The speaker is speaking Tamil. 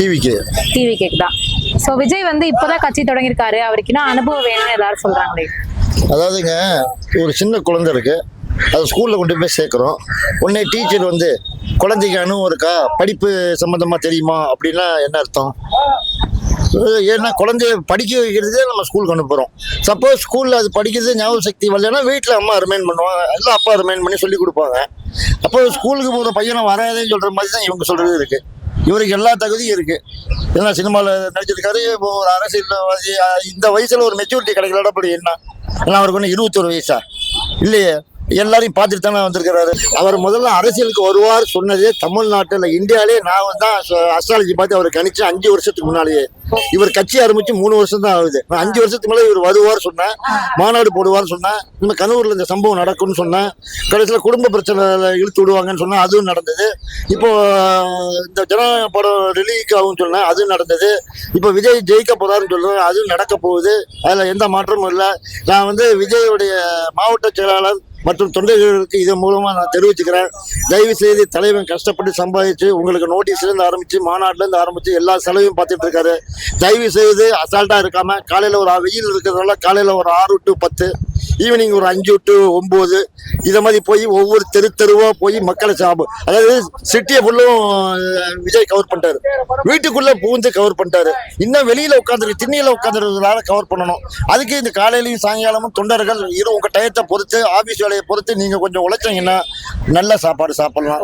டிவிக்கு டிவிக்கு தான். ஸோ விஜய் வந்து இப்போதான் கட்சி தொடங்கியிருக்காரு, அவருக்கு இன்னும் அனுபவம் வேணும்னு எல்லாரும் சொல்றாங்களே. அதாவதுங்க, ஒரு சின்ன குழந்தை இருக்கு, அது ஸ்கூல்ல கொண்டு போய் சேர்க்குறோம். உடனே டீச்சர் வந்து குழந்தைக்கு அனுபவம் இருக்கா, படிப்பு சம்பந்தமா தெரியுமா அப்படின்னா என்ன அர்த்தம்? ஏன்னா குழந்தைய படிக்க வைக்கிறதே நம்ம ஸ்கூலுக்கு அனுப்புகிறோம். சப்போஸ் ஸ்கூலில் அது படிக்கிறது ஞாபக சக்தி வரலன்னா வீட்டில் அம்மா ரிமைண்ட் பண்ணுவாங்க, எல்லாம் அப்பா ரிமைண்ட் பண்ணி சொல்லி கொடுப்பாங்க. அப்போ ஸ்கூலுக்கு போகிற பையனை வராதேன்னு சொல்கிற மாதிரி தான் இவங்க சொல்கிறது இருக்குது. இவருக்கு எல்லா தகுதியும் இருக்குது. ஏன்னா சினிமாவில் நடிச்சிருக்காரு, இப்போ ஒரு அரசியல்வாதி. இந்த வயசில் ஒரு மெச்சூரிட்டி கிடைக்கல அப்படி என்ன? ஏன்னா அவருக்கு ஒன்று 21 வயசா இல்லையே, எல்லாரையும் பார்த்துட்டு தானே வந்திருக்கிறாரு. அவர் முதல்ல அரசியலுக்கு வருவார் சொன்னதே தமிழ்நாட்டில் இந்தியாவிலே நான் தான் அஸ்ட்ராலஜி பார்த்து அவர் கணிச்சு 5 வருஷத்துக்கு முன்னாலேயே. இவர் கட்சி ஆரம்பிச்சு 3 வருஷம் தான் ஆகுது. 5 வருஷத்துக்கு மேலே இவர் வருவார் சொன்னேன், மாநாடு போடுவார்னு சொன்னேன், இந்த கனூரில் இந்த சம்பவம் நடக்கும்னு சொன்னேன், கடைசியில் குடும்ப பிரச்சனை இழுத்து விடுவாங்கன்னு சொன்னேன், அதுவும் நடந்தது. இப்போ இந்த ஜனநாயக படம் ரிலீக் ஆகும்னு சொன்னேன், அதுவும் நடந்தது. இப்போ விஜய் ஜெயிக்க போறாருன்னு சொல்றேன், அதுவும் நடக்க போகுது. அதில் எந்த மாற்றமும் இல்லை. நான் வந்து விஜயுடைய மாவட்ட செயலாளர் மற்றும் தொண்டர்களுக்கு இதன் மூலமா நான் தெரிவிச்சுக்கிறேன், தயவு செய்து தலைவன் கஷ்டப்பட்டு சம்பாதிச்சு உங்களுக்கு நோட்டீஸ்ல இருந்து ஆரம்பிச்சு மாநாட்டுல இருந்து ஆரம்பிச்சு எல்லா செலவையும் பார்த்துட்டு இருக்காரு. தயவு செய்து அசால்ட்டா இருக்காம, காலையில ஒரு வெயில் இருக்கிறதுனால காலையில ஒரு 6 to 10, ஈவினிங் ஒரு 5 to 9 இதை மாதிரி போய் ஒவ்வொரு தெருவா போய் மக்களை அதாவது சிட்டியை ஃபுல்லும் விஜய் கவர் பண்ணிட்டாரு, வீட்டுக்குள்ள பூந்து கவர் பண்ணிட்டாரு. இன்னும் வெளியில உட்காந்துருக்கு, திண்ணியில உட்காந்துருக்கிறதால கவர் பண்ணணும். அதுக்கு இந்த காலையிலையும் சாயங்காலமும் தொண்டர்கள் உங்க டயத்தை பொறுத்து, ஆபீஸ் வேலையை பொறுத்து நீங்க கொஞ்சம் உழைச்சீங்கன்னா நல்ல சாப்பாடு சாப்பிடலாம்.